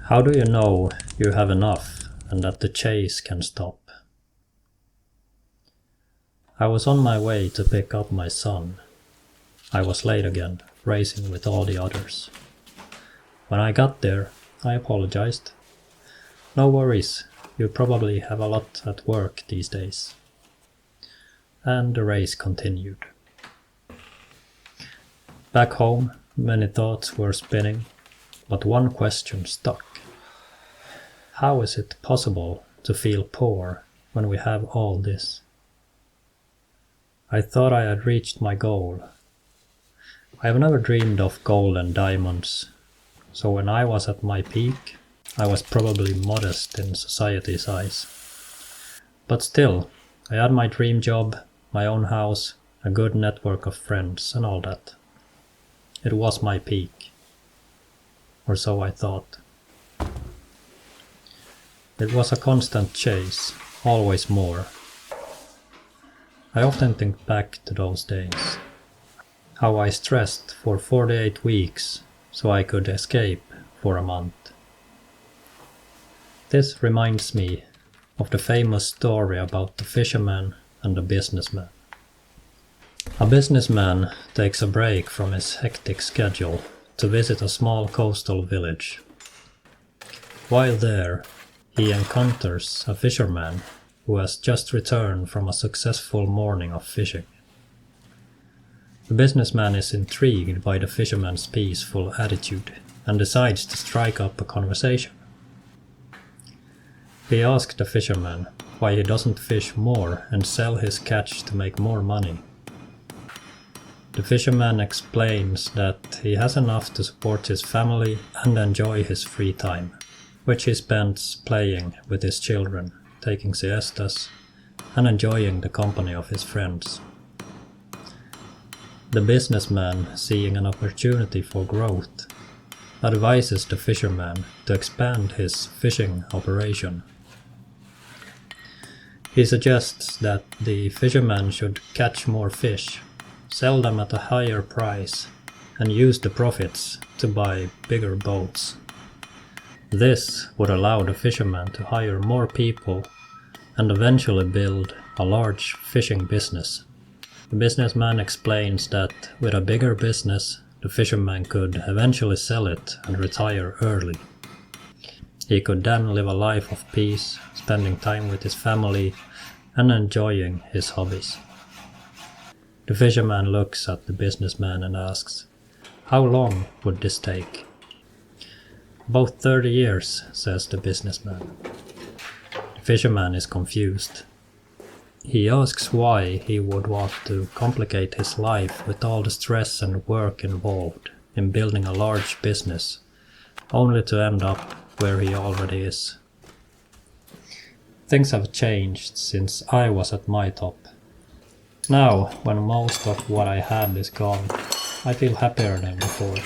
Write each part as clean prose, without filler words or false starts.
How do you know you have enough and that the chase can stop? I was on my way to pick up my son. I was late again, racing with all the others. When I got there, I apologized. No worries, you probably have a lot at work these days. And the race continued. Back home, many thoughts were spinning, but one question stuck. How is it possible to feel poor when we have all this? I thought I had reached my goal. I have never dreamed of gold and diamonds, so when I was at my peak, I was probably modest in society's eyes. But still, I had my dream job, my own house, a good network of friends and all that. It was my peak. Or so I thought. It was a constant chase, always more. I often think back to those days. How I stressed for 48 weeks so I could escape for a month. This reminds me of the famous story about the fisherman and the businessman. A businessman takes a break from his hectic schedule to visit a small coastal village. While there, he encounters a fisherman who has just returned from a successful morning of fishing. The businessman is intrigued by the fisherman's peaceful attitude and decides to strike up a conversation. He asks the fisherman why he doesn't fish more and sell his catch to make more money. The fisherman explains that he has enough to support his family and enjoy his free time, which he spends playing with his children, taking siestas, and enjoying the company of his friends. The businessman, seeing an opportunity for growth, advises the fisherman to expand his fishing operation. He suggests that the fisherman should catch more fish, sell them at a higher price, and use the profits to buy bigger boats. This would allow the fisherman to hire more people and eventually build a large fishing business. The businessman explains that with a bigger business, the fisherman could eventually sell it and retire early. He could then live a life of peace, spending time with his family and enjoying his hobbies. The fisherman looks at the businessman and asks, "How long would this take?" "About 30 years, says the businessman. The fisherman is confused. He asks why he would want to complicate his life with all the stress and work involved in building a large business, only to end up where he already is. Things have changed since I was at my top. Now, when most of what I had is gone, I feel happier than before.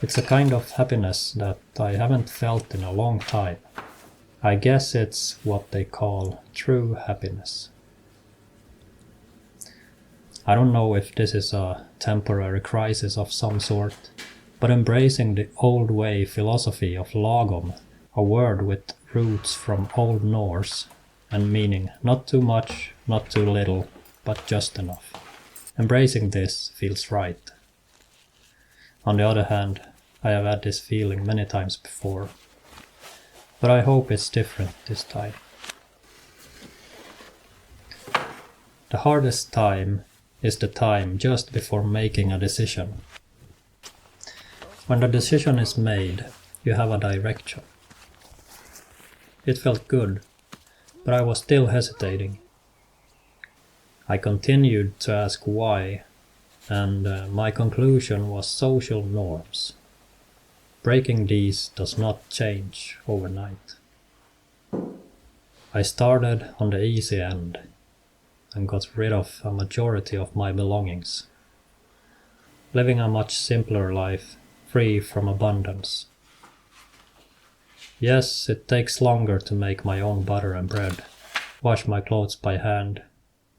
It's a kind of happiness that I haven't felt in a long time. I guess it's what they call true happiness." I don't know if this is a temporary crisis of some sort, but embracing the old way philosophy of lagom, a word with roots from Old Norse and meaning not too much, not too little, but just enough. Embracing this feels right. On the other hand, I have had this feeling many times before, but I hope it's different this time. The hardest time is the time just before making a decision. When the decision is made, you have a direction. It felt good, but I was still hesitating. I continued to ask why, and my conclusion was social norms. Breaking these does not change overnight. I started on the easy end and got rid of a majority of my belongings, living a much simpler life, free from abundance. Yes, it takes longer to make my own butter and bread, wash my clothes by hand,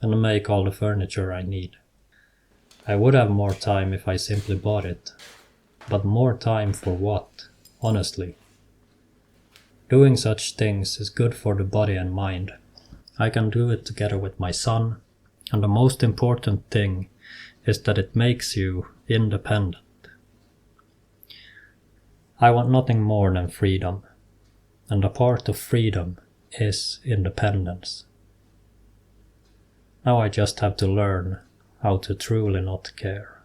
and make all the furniture I need. I would have more time if I simply bought it. But more time for what, honestly? Doing such things is good for the body and mind. I can do it together with my son, and the most important thing is that it makes you independent. I want nothing more than freedom, and a part of freedom is independence. Now I just have to learn how to truly not care.